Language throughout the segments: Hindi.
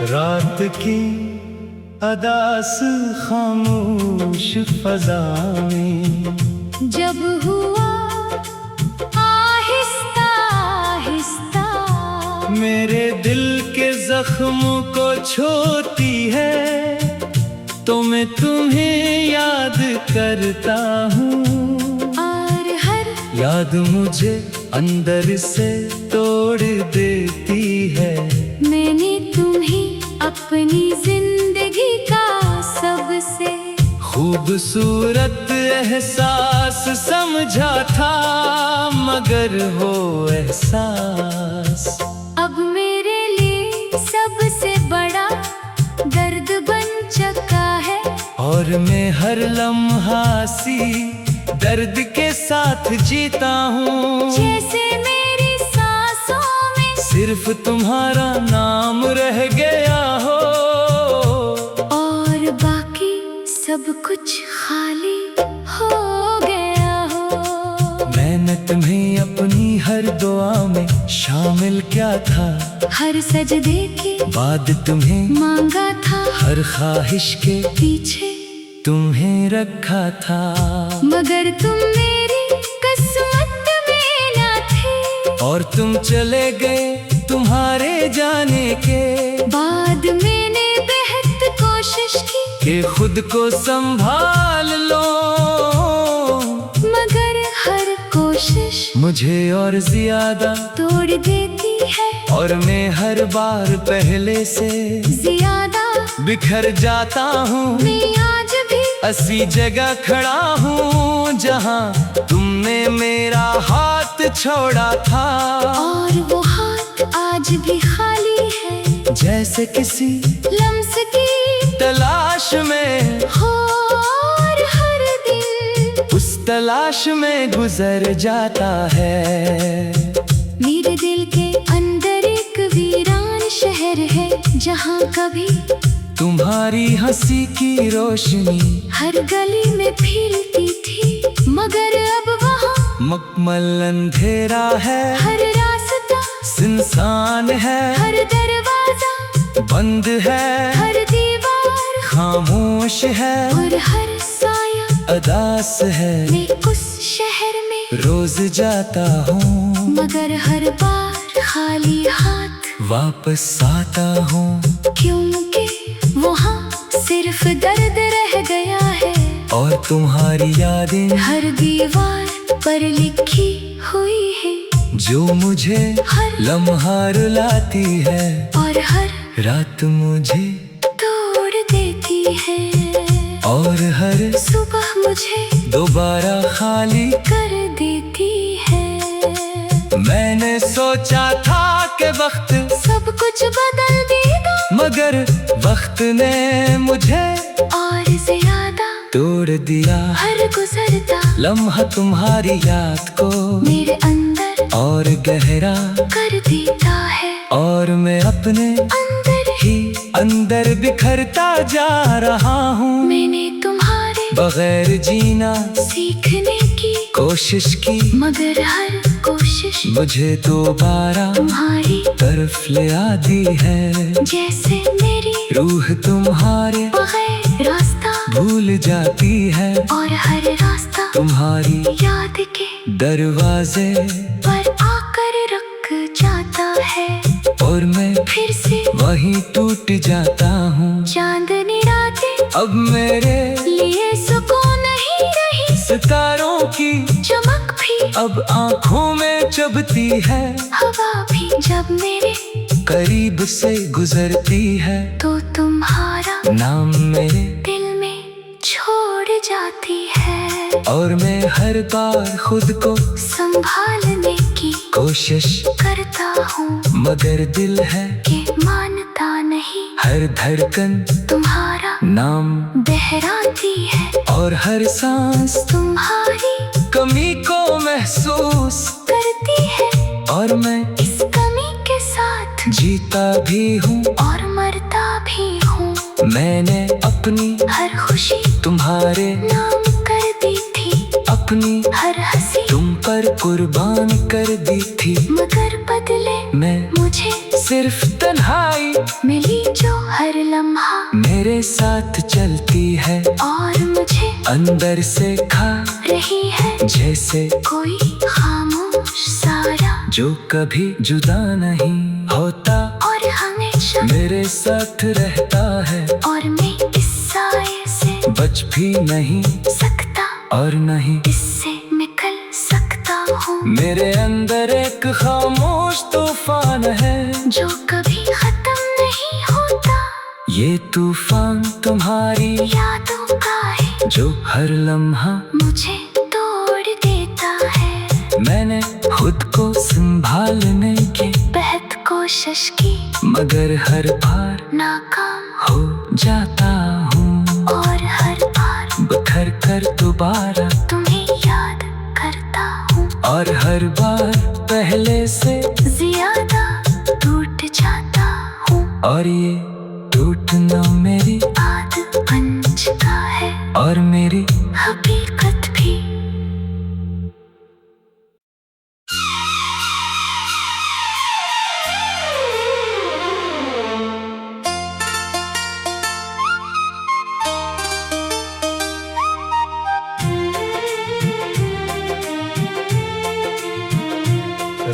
रात की अदास खामोश फजा में जब हुआ आहिस्ता आहिस्ता, मेरे दिल के जख्म को छूती है तो मैं तुम्हें याद करता हूँ। और हर याद मुझे अंदर से तोड़ देती है। मैंने तुम्हें अपनी जिंदगी का सबसे खूबसूरत एहसास समझा था, मगर वो एहसास अब मेरे लिए सबसे बड़ा दर्द बन चुका है। और मैं हर लम्हा सी दर्द के साथ जीता हूँ। जैसे मेरी सांसों में सिर्फ तुम्हारा नाम रह गया हो, और बाकी सब कुछ खाली हो गया हो। मैंने तुम्हें अपनी हर दुआ में शामिल किया था, हर सजदे के बाद तुम्हें मांगा था, हर ख्वाहिश के पीछे तुम्हें रखा था। मगर तुम मेरी किस्मत में ना थे, और तुम चले गए तुम्हारे जाने के बाद मैंने बेहद कोशिश की कि खुद को संभाल लो, मगर हर कोशिश मुझे और ज्यादा तोड़ देती है। और मैं हर बार पहले से ज्यादा बिखर जाता हूँ। मैं आज भी ऐसी जगह खड़ा हूँ जहाँ तुमने मेरा हाथ छोड़ा था, और वो हाथ आज भी खाली है। जैसे किसी लम्स की तलाश में हो, और हर दिन उस तलाश में गुजर जाता है। मेरे दिल के अंदर एक वीरान शहर है, जहाँ कभी तुम्हारी हंसी की रोशनी हर गली में फैलती थी, मगर अब वहाँ मकमल अंधेरा है। हर रास्ता सुनसान है, हर दरवाजा बंद है, हर दीवार खामोश है, और हर साया अदास है। मैं उस शहर में रोज जाता हूँ, मगर हर बार खाली हाथ वापस आता हूँ। क्योंकि वहाँ सिर्फ दर्द रह गया है, और तुम्हारी यादें हर दीवार पर लिखी हुई है, जो मुझे हर लम्हा रुलाती है, और हर रात मुझे तोड़ देती है, और हर सुबह मुझे दोबारा खाली कर देती है। मैंने सोचा था कि वक्त सब कुछ बदल देगा, मगर वक्त ने मुझे और ज्यादा तोड़ दिया। हर गुजरता लम्हा तुम्हारी याद को मेरे अंदर और गहरा कर देता है, और मैं अपने अंदर ही अंदर बिखरता जा रहा हूँ। मैंने तुम्हारे बगैर जीना सीखने की कोशिश की, मगर हर कोशिश मुझे दोबारा तुम्हारी तरफ ले आती है। जैसे मेरी रूह तुम्हारे बगैर रास्ता भूल जाती है, और हर रास्ता तुम्हारी याद के दरवाजे पर आकर रुक जाता है, और मैं फिर से वहीं टूट जाता हूँ। चांदनी रातें अब मेरे लिए सुकून नहीं रही, सितारों की चमक भी अब आँखों में चुभती है। हवा भी जब मेरे करीब से गुजरती है, तो तुम्हारा नाम मेरे दिल में छोड़ जाती है, और मैं हर बार खुद को संभालने की कोशिश करता हूँ, मगर दिल है कि मानता नहीं। हर धड़कन तुम्हारा नाम बहराती है, और हर सांस तुम्हारी कमी को महसूस करती है, और मैं इस कमी के साथ जीता भी हूँ, और मरता भी हूँ। मैंने अपनी हर खुशी तुम्हारे नाम कर दी थी, अपनी हर हंसी तुम पर कुर्बान कर दी थी, मगर बदले मैं मुझे सिर्फ तन्हाई मिली जो हर लम्हा मेरे साथ चलती है और मुझे अंदर से खा रही है जैसे कोई खामोश साया जो कभी जुदा नहीं होता और हमेशा मेरे साथ रहता है और मैं इस साए से बच भी नहीं सकता और नहीं इससे निकल सकता हूँ मेरे अंदर एक खामोश तूफान है जो कभी खत्म नहीं होता ये तूफान तुम्हारी यादों का है जो हर लम्हा मुझे तोड़ देता है मैंने खुद को संभालने की बेहद कोशिश की मगर हर बार नाकाम हो जाता हूँ और हर बार बिखर कर दोबारा तुम्हें याद करता हूँ और हर बार पहले से ज्यादा टूट जाता हूँ और ये टूटना मेरी आदत बन चुका है और मेरी हकीकत भी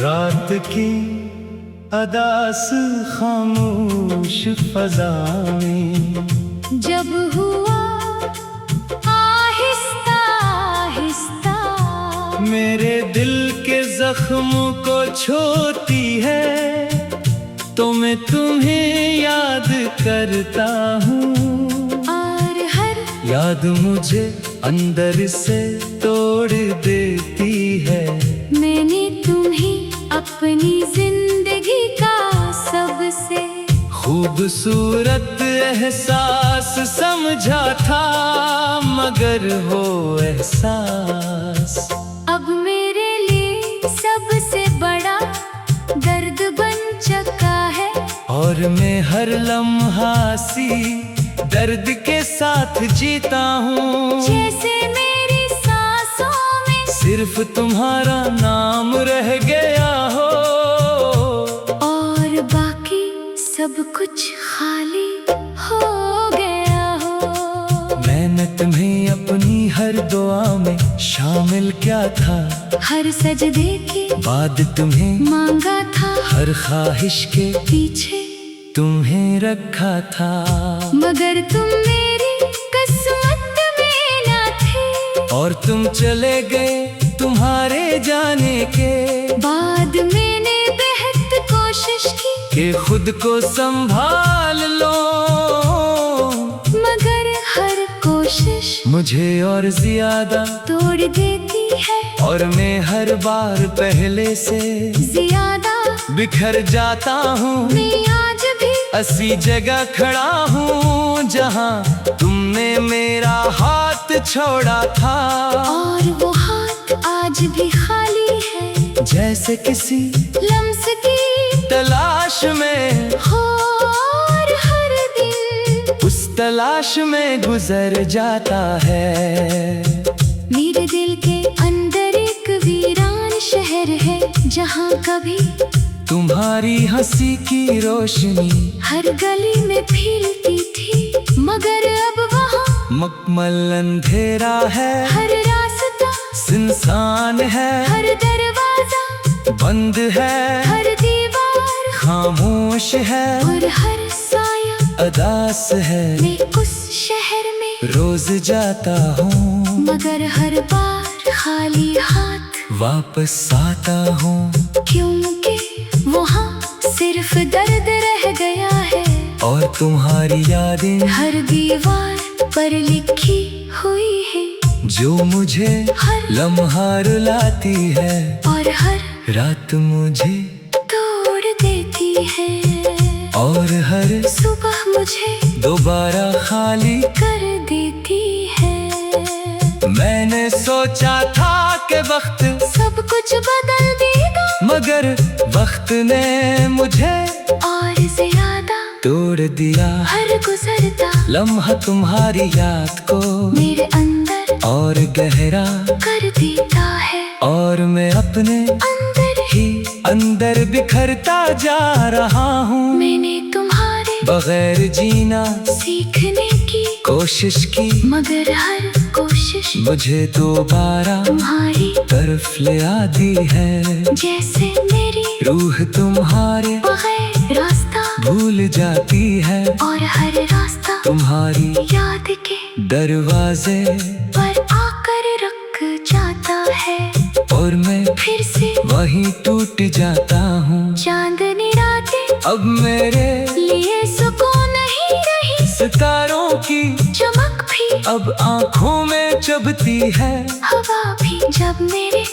रात की अदास खामोश फजा में जब हुआ आहिस्ता आहिस्ता मेरे दिल के जख्म को छूती है तो मैं तुम्हें याद करता हूँ और हर याद मुझे अंदर से तोड़ देती है मैंने तुम्हें अपनी जिंदगी का सबसे खूबसूरत एहसास समझा था मगर वो एहसास अब मेरे लिए सबसे बड़ा दर्द बन चुका है और मैं हर लम्हा सी दर्द के साथ जीता हूँ जैसे मेरी सांसों में सिर्फ तुम्हारा नाम रह गया हो और बाकी सब कुछ खाली हो गया हो मैंने तुम्हें अपनी हर दुआ में शामिल किया था हर सजदे के बाद तुम्हें मांगा था हर ख्वाहिश के पीछे तुम्हें रखा था मगर तुम मेरी किस्मत में ना थे और तुम चले गए तुम्हारे जाने के बाद मैंने बेहद कोशिश की कि खुद को संभाल लो मगर हर कोशिश मुझे और ज्यादा तोड़ देती है और मैं हर बार पहले से ज्यादा बिखर जाता हूँ मैं आज भी ऐसी जगह खड़ा हूँ जहाँ तुमने मेरा हाथ छोड़ा था और वो हाथ आज भी खाली है जैसे किसी लम्स की तलाश में हो और हर दिन उस तलाश में गुजर जाता है मेरे दिल के अंदर एक वीरान शहर है जहाँ कभी तुम्हारी हंसी की रोशनी हर गली में फैलती थी मगर अब वहाँ मकमल अंधेरा है हर रास्ता सुनसान है हर दरवाजा बंद है हर दीवार खामोश है और हर साया अदास है मैं उस शहर में रोज जाता हूँ मगर हर बार खाली हाथ वापस आता हूँ क्योंकि वहाँ सिर्फ दर्द रह गया है और तुम्हारी यादें हर दीवार पर लिखी हुई है जो मुझे हर लम्हा रुलाती है और हर रात मुझे तोड़ देती है और हर सुबह मुझे दोबारा खाली कर देती है मैंने सोचा था कि वक्त सब कुछ बदल देगा मगर वक्त ने मुझे और ज्यादा तोड़ दिया हर गुजरता लम्हा तुम्हारी याद को मेरे अंदर और गहरा कर देता है और मैं अपने अंदर ही अंदर बिखरता जा रहा हूँ। मैंने तुम्हारे बगैर जीना सीखने की कोशिश की, मगर हर कोशिश मुझे दोबारा तुम्हारी तरफ ले आती है। जैसे मेरी रूह तुम्हारे बगैर रास्ता भूल जाती है, और हर रास्ता तुम्हारी याद के दरवाजे पर आकर रुक जाता है। और मैं फिर से वहीं टूट जाता हूँ। चांदनी रातें अब मेरे लिए सुकून नहीं रही, सितारों की चमक भी अब आँखों में चुभती है। हवा भी जब मेरे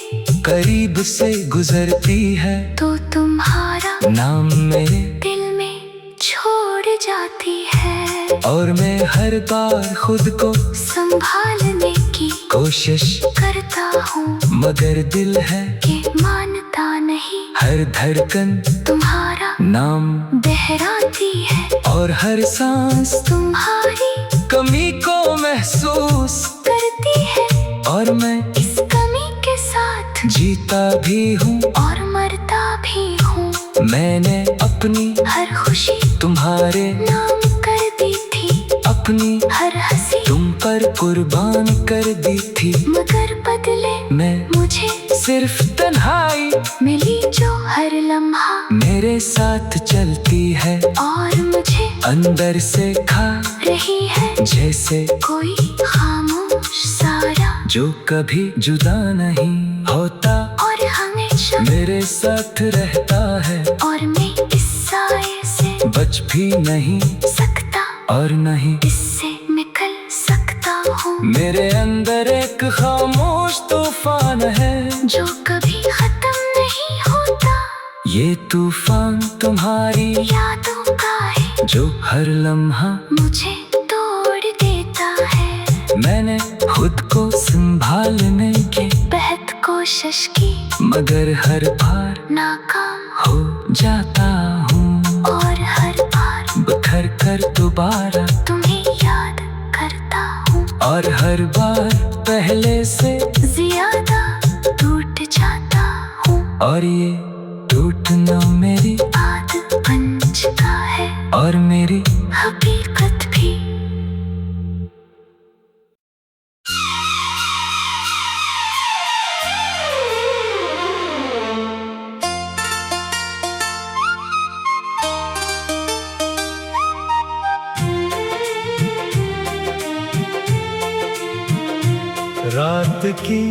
करीब से गुजरती है, तो तुम्हारा नाम मेरे दिल में छोड़ जाती है। और मैं हर बार खुद को संभालने की कोशिश करता हूँ, मगर दिल है कि मानता नहीं। हर धड़कन तुम्हारा नाम दोहराती है, और हर सांस तुम्हारी कमी को महसूस करती है। और मैं इस कमी के साथ जीता भी हूँ, और मरता भी हूँ। मैंने अपनी हर खुशी तुम्हारे नाम कर दी थी, अपनी हर हंसी तुम पर कुर्बान कर दी थी। मगर बदले मैं मुझे सिर्फ तन्हाई मिली जो हर लम्हा मेरे साथ चलती है, और मुझे अंदर से खा रही है। जैसे कोई खामोश सारा जो कभी जुदा नहीं होता, और हमेशा मेरे साथ रहता है। और मैं इस साए से बच भी नहीं सकता, और नहीं इससे निकल सकता हूँ। मेरे अंदर एक खामोश तूफान है, जो कभी खत्म नहीं होता। ये तूफान तुम्हारी यादों का है, जो हर लम्हा मुझे तोड़ देता है। मैंने खुद को संभालने की बेहद कोशिश की, मगर हर बार नाकाम हो जाता हूँ। और हर बार बिखर कर दोबारा, तुम्हें याद करता हूँ। और हर बार पहले से ज्यादा टूट जाता हूँ, और ये टूटना मेरी आदत बन चुका है, और मेरी हकीकत भी। रात की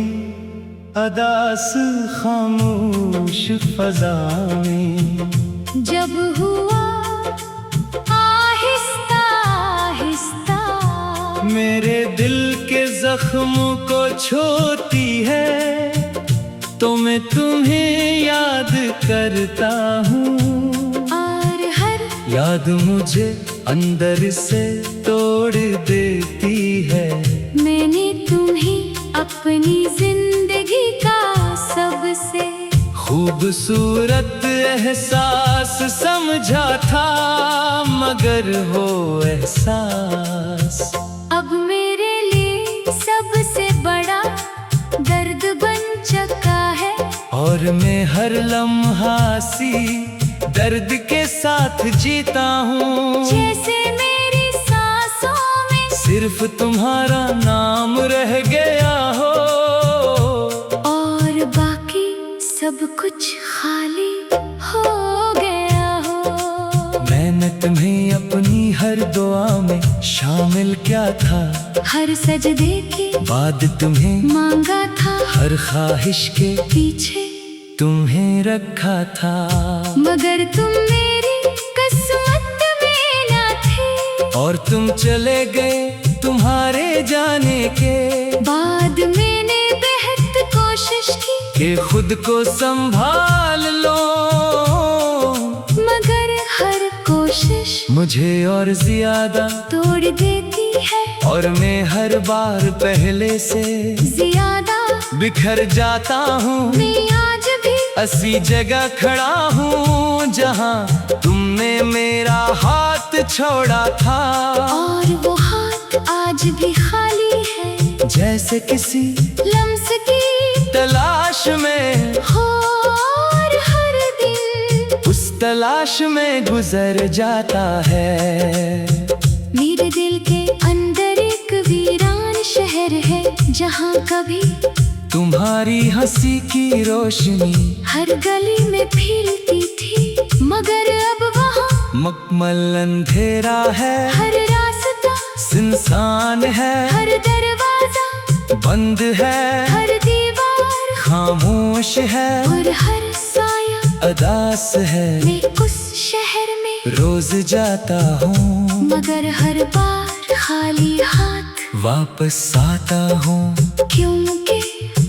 अदास खामोश फजा में जब हुआ आहिस्ता आहिस्ता, मेरे दिल के जख्म को छूती है, तो मैं तुम्हें याद करता हूँ। और हर याद मुझे अंदर से तोड़ देती है। मैंने तुम्हें अपनी जिंदगी का सबसे खूबसूरत एहसास समझा था, मगर वो एहसास अब मेरे लिए सबसे बड़ा दर्द बन चुका है। और मैं हर लम्हा सी दर्द के साथ जीता हूँ। जैसे मेरी सांसों में सिर्फ तुम्हारा नाम रह गया हो, और बाकी सब कुछ खाली हो गया हो। मैंने तुम्हें अपनी हर दुआ में शामिल किया था, हर सजदे के बाद तुम्हें मांगा था, हर ख्वाहिश के पीछे तुम्हें रखा था। मगर तुम मेरी किस्मत में ना थे, और तुम चले गए तुम्हारे जाने के बाद मैंने बेहद कोशिश की कि खुद को संभाल लो, मगर हर कोशिश मुझे और ज्यादा तोड़ देती है। और मैं हर बार पहले से ज्यादा बिखर जाता हूँ। मैं आज भी ऐसी जगह खड़ा हूँ जहाँ तुमने मेरा हाथ छोड़ा था, और वो हाथ आज भी खाली है, जैसे किसी लम्स की तलाश में हो। और हर तलाश में गुजर जाता है। मेरे दिल के अंदर एक वीरान शहर है, जहाँ कभी तुम्हारी हंसी की रोशनी हर गली में फैलती थी, मगर अब वहाँ मकमल अंधेरा है। हर रास्ता सुनसान है, हर दरवाजा बंद है, हर दीवार खामोश है, और हर साया अदास है। मैं उस शहर में रोज जाता हूँ, मगर हर बार खाली हाथ वापस आता हूँ, क्योंकि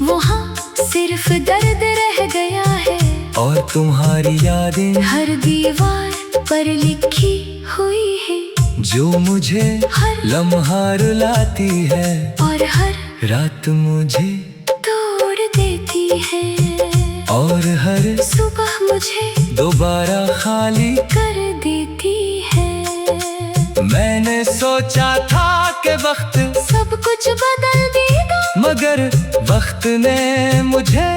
वहाँ सिर्फ दर्द रह गया है, और तुम्हारी यादें हर दीवार पर लिखी हुई है, जो मुझे हर लम्हा रुलाती है, और हर रात मुझे तोड़ देती है, और हर सुबह मुझे दोबारा खाली कर देती है। मैंने सोचा था कि वक्त सब कुछ बदल देगा, मगर वक्त ने मुझे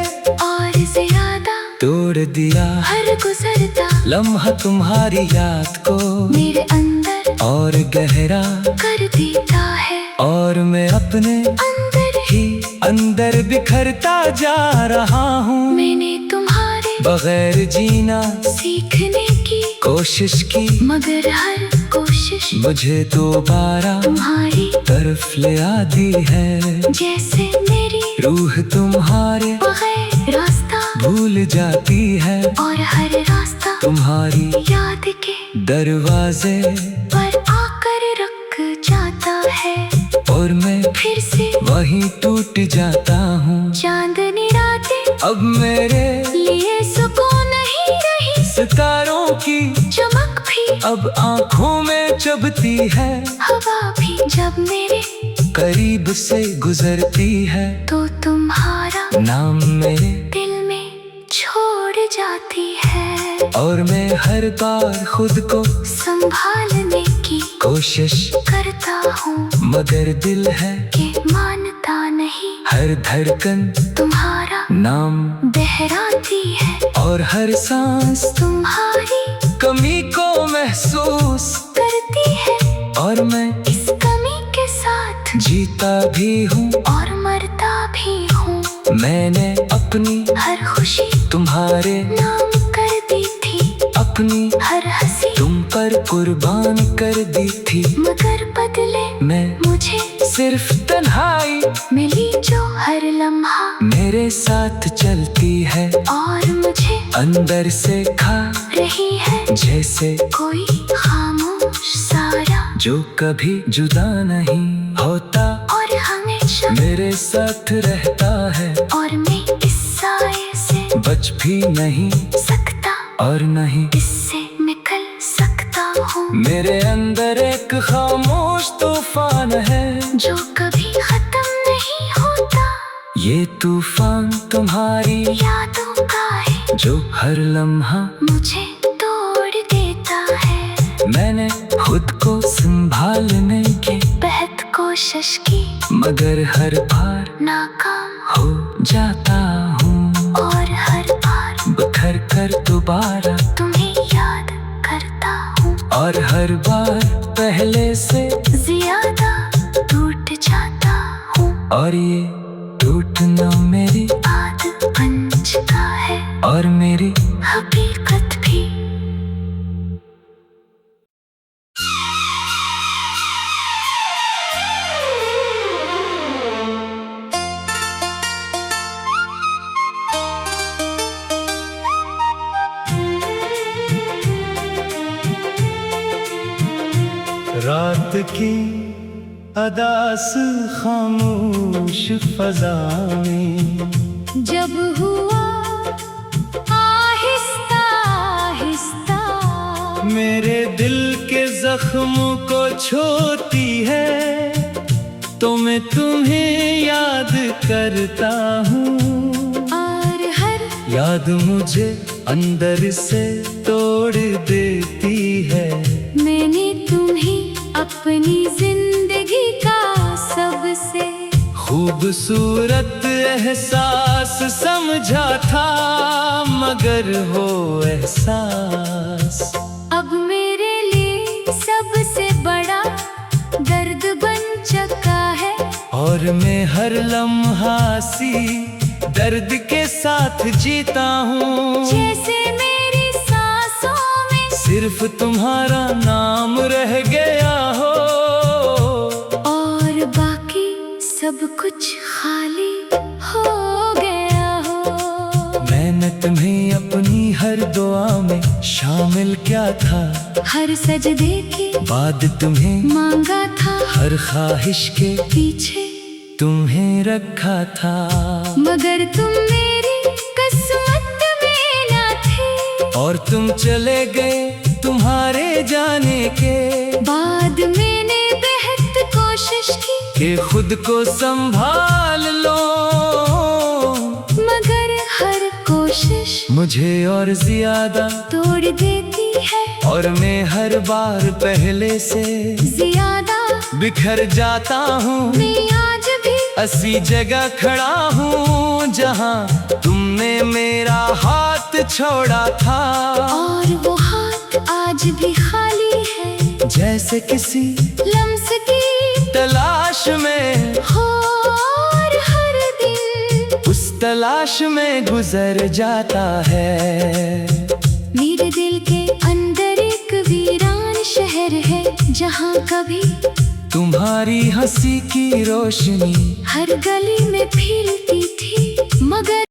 और ज्यादा तोड़ दिया। हर गुजरता लम्हा तुम्हारी याद को मेरे अंदर और गहरा कर देता है, और मैं अपने अंदर ही अंदर बिखरता जा रहा हूँ। मैंने तुम्हारे बगैर जीना सीखने की कोशिश की, मगर हर कोशिश मुझे दोबारा तुम्हारी तरफ ले आती है। जैसे मेरी रूह तुम्हारे बगैर रास्ता भूल जाती है, और हर रास्ता तुम्हारी याद के दरवाजे पर आकर रुक जाता है, और मैं फिर से वहीं टूट जाता हूँ। चांदनी रातें अब मेरे लिए सुकून नहीं रही, सितारों की चमक भी अब आँखों में चुभती है, हवा भी जब मेरे करीब से गुजरती है, तो तुम्हारा नाम मेरे दिल में छोड़ जाती है, और मैं हर बार खुद को संभालने की कोशिश करता हूँ, मगर दिल है कि मानता नहीं। हर धड़कन तुम्हारा नाम दोहराती है, और हर सांस तुम्हारी कमी को महसूस, करती है, और मैं इस कमी के साथ जीता भी हूँ, और मरता भी हूँ। मैंने अपनी हर खुशी तुम्हारे नाम कर दी थी, अपनी हर हंसी तुम पर कुर्बान कर दी थी, मगर बदले मैं मुझे सिर्फ तन्हाई मिली, जो हर लम्हा मेरे साथ चलती है, और मुझे अंदर से खा रही है, जैसे कोई खामोश साया, जो कभी जुदा नहीं होता, और हमेशा मेरे साथ रहता है, और मैं इस साए से बच भी नहीं सकता, और नहीं इससे निकल सकता हूँ। मेरे अंदर एक खामोश तूफान है, जो कभी खत्म नहीं होता, ये तूफान तुम्हारी यादों का है, जो हर लम्हा मुझे तोड़ देता है। मैंने खुद को संभालने की बेहद कोशिश की, मगर हर बार नाकाम हो जाता हूँ, और हर बार बिखर कर दोबारा, तुम्हें याद करता हूँ, और हर बार पहले से ज्यादा टूट जाता हूँ, और ये टूटना मेरी आदत बन चुका है, और मेरी हकीकत भी। रात की अदास खामोश फजा में जब हुआ आहिस्ता आहिस्ता, मेरे दिल के जख्म को छोती है, तो मैं तुम्हें याद करता हूँ, और हर याद मुझे अंदर से तोड़ देती है। मैंने तुम्हें अपनी जिंदगी का सबसे खूबसूरत एहसास समझा था, मगर हो एहसास अब मेरे लिए सबसे बड़ा दर्द बन चुका है। और मैं हर लम्हा सी दर्द के साथ जीता हूँ। जैसे मेरी सांसों में सिर्फ तुम्हारा नाम रह गया हो, और बाकी सब कुछ खाली हो गया हो। मैंने तुम्हें अपनी हर दुआ में शामिल किया था, हर सजदे के बाद तुम्हें मांगा था, हर ख्वाहिश के पीछे तुम्हें रखा था। मगर तुम मेरी किस्मत में ना थे, और तुम चले गए तुम्हारे जाने के बाद मैंने बेहद कोशिश की कि खुद को संभाल लो, मगर हर कोशिश मुझे और ज्यादा तोड़ देती है। और मैं हर बार पहले से ज्यादा बिखर जाता हूँ। मैं आज भी ऐसी जगह खड़ा हूँ जहाँ तुमने मेरा हाथ छोड़ा था, और वो हाथ आज भी खाली है। जैसे किसी लम्स की तलाश में हो, और हर दिन उस तलाश में गुजर जाता है। मेरे दिल के अंदर एक वीरान शहर है, जहाँ कभी तुम्हारी हंसी की रोशनी हर गली में फैलती थी, मगर